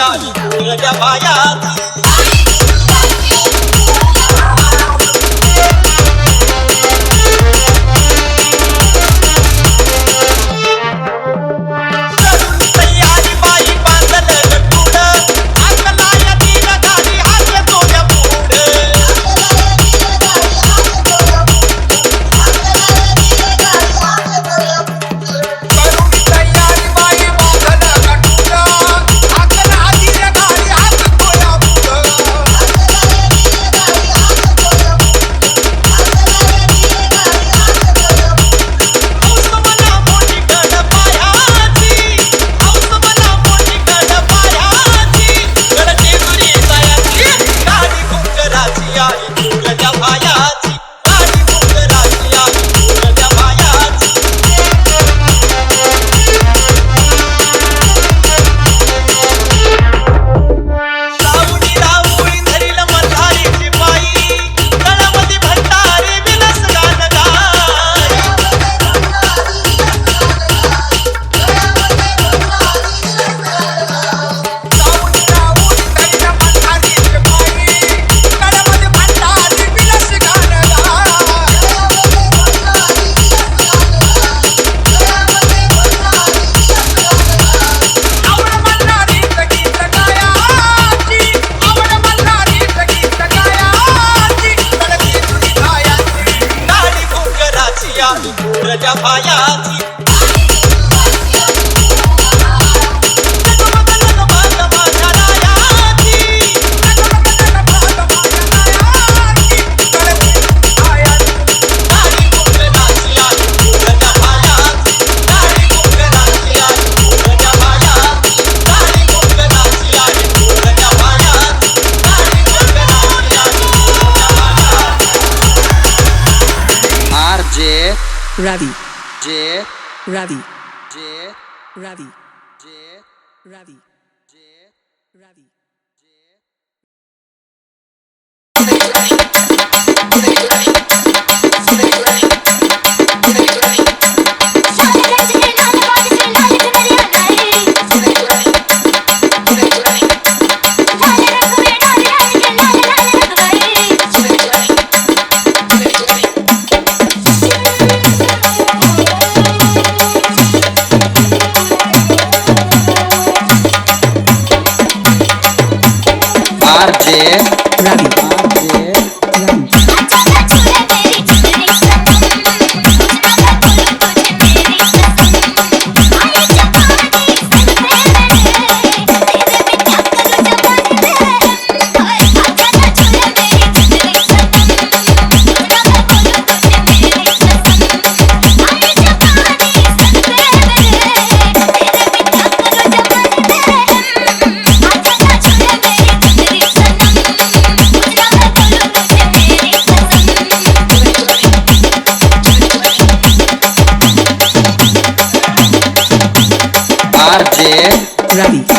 आली तुझ्या पायाची तुझ्या पायाची Ravi J Ravi J Ravi J Ravi J Ravi Ravi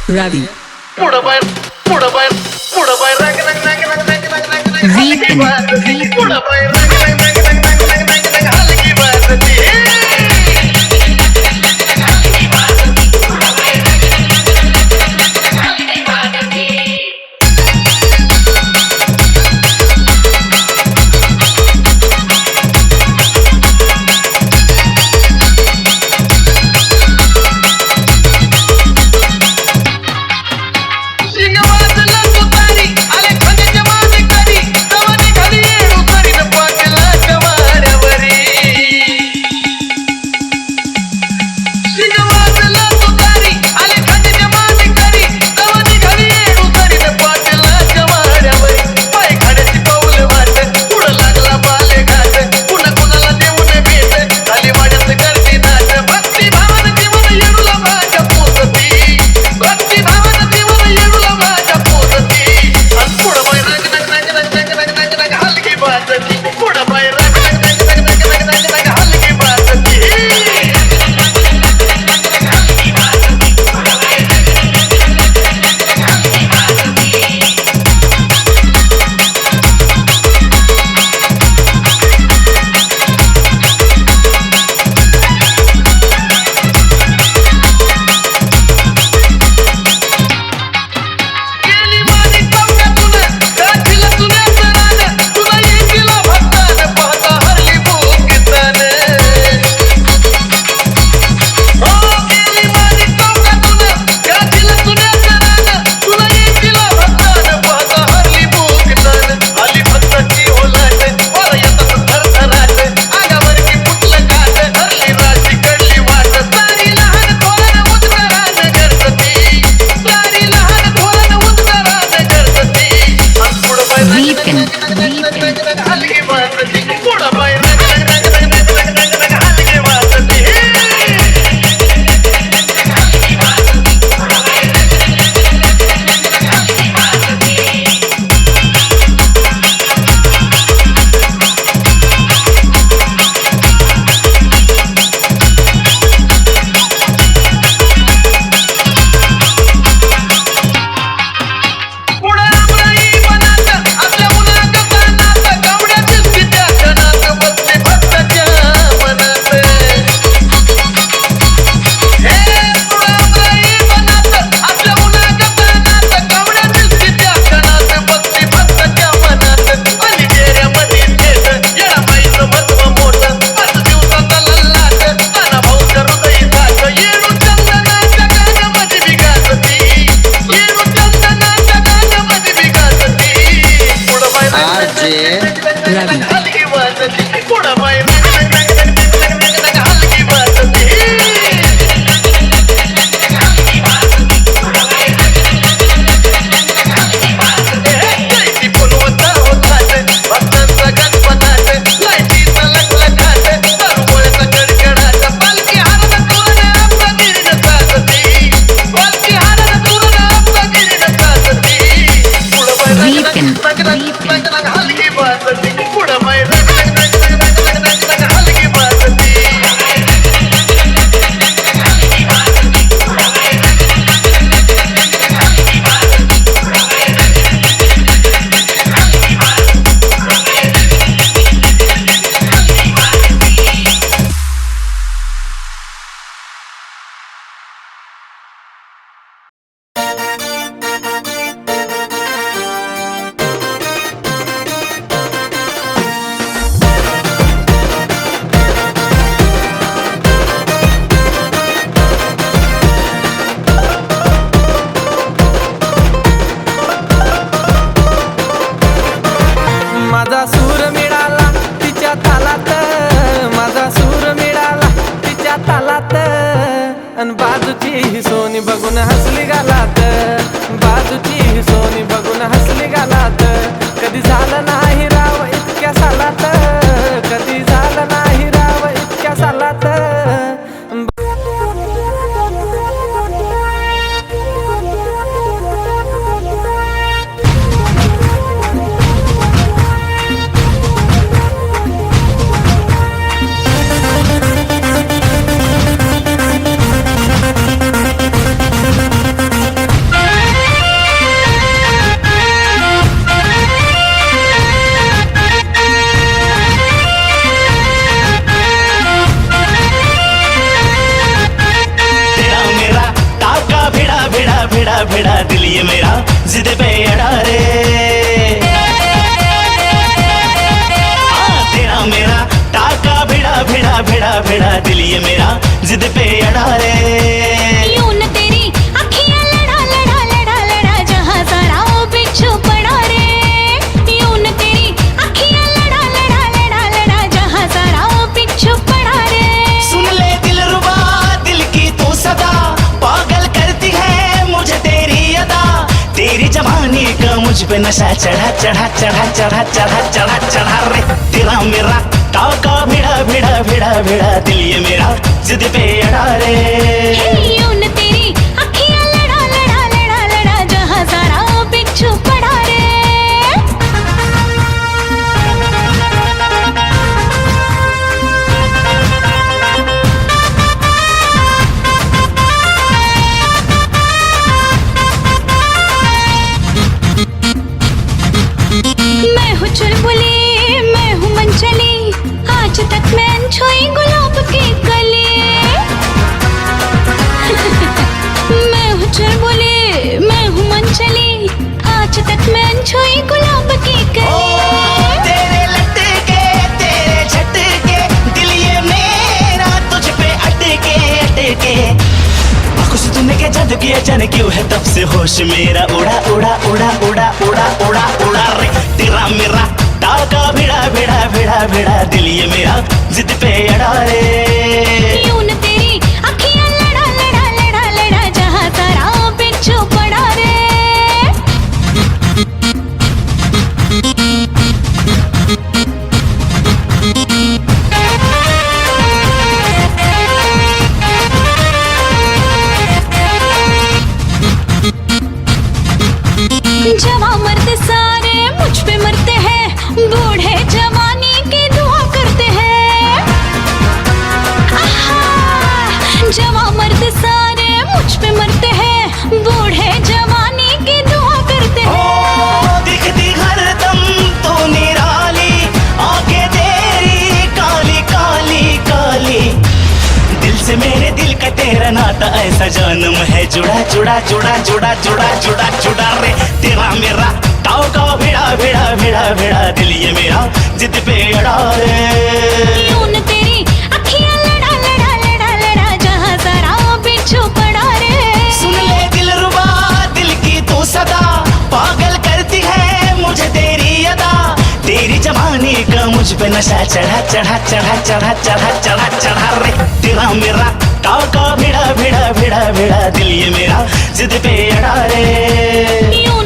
Ravi. पुढं बाय पुढं बाय पुढं बाय रंग रंग रंग रंग रंग रंग रंग रंग हलकी वाजती पुढं बाय रंग रंग रंग रंग रंग रंग रंग रंग हलकी वाजती शिंग वाजलं तुतारी आले खंडीच्या मागे करी तवाने घरी येऊ करीन पण ये मेरा जिद पे अड़ा रे। तेरा मेरा टाका भिड़ा भिड़ा भिड़ा भिड़ा दिल ये मेरा जिद पे अड़ा रे। यूं न तेरी अखियां लड़ा लड़ा लड़ा लड़ा जहां सारा वो बिच्छू पड़ा रे। यूं न तेरी अखियां लड़ा लड़ा लड़ा लड़ा जहां सारा वो बिच्छू पड़ा रे। सुन ले दिलरुबा दिल की तू सदा पागल करती है मुझे तेरी अदा। तेरी जवानी का मुझ पे नशा चढ़ा चढ़ा चढ़ा चढ़ा चढ़ा चढ़ा चढ़ा रे। तेरा मेरा टाका भिड़ा भिड़ा भिड़ा भिड़ा दिल ये मेरा जिद पे अड़ा रे। यूं न तेरी अखियां लड़ा लड़ा लड़ा लड़ा जहां सारा वो बिच्छू पड़ा रे। मैं हूँ चुलबुली मैं हूँ मनचली, आज तक मैं छुई गुलाब की कली। मैं हूँ चुलबुली मैं हूँ मनचली, आज तक मैं छुई गुलाब की कली। तेरे लटके तेरे झटके दिल ये मेरा तुझ पे अटके अटके। आंखों से तूने क्या जादू किया जाने क्यों है तब से होश मेरा उड़ा उड़ा उड़ा उड़ा उड़ा उड़ा उड़ा रे। तेरा मेरा टाका भिड़ा भिड़ा भिड़ा भिड़ा दिल ये मेरा जिद पे अड़ा रे। यूं न तेरी अखियां लड़ा लड़ा लड़ा लड़ा जहां सारा वो बिच्छू पड़ा रे। जवां मर्द सारे मुझ पे मरते हैं, बूढ़े जवानी की दुआ करते हैं। आहा, जवां मर्द सारे मुझ पे मरते हैं, बूढ़े जवानी की दुआ करते हैं। दिखती हरदम तू निराली आंखें तेरी काली काली काली। दिल से मेरे दिल का तेरा नाता ऐसा जन्म है जुड़ा जुड़ा जुड़ा जुड़ा जुड़ा जुड़ा जुड़ा रे। तेरा मेरा टाका भिड़ा भिड़ा भिड़ा भिड़ा दिल ये मेरा जिद पे अड़ा रे। यूं न तेरी अखियां लड़ा लड़ा लड़ा लड़ा जहां सारा वो बिच्छू पड़ा रे। सुन ले दिलरुबा दिल की तू सदा पागल करती है मुझे तेरी अदा। तेरी जवानी का मुझ पे नशा चढ़ा चढ़ा चढ़ा चढ़ा चढ़ा चढ़ा चढ़ा रे। तेरा मेरा टाका भिड़ा भिड़ा भिड़ा भिड़ा दिल ये मेरा जिद पे अड़ा रे। यूं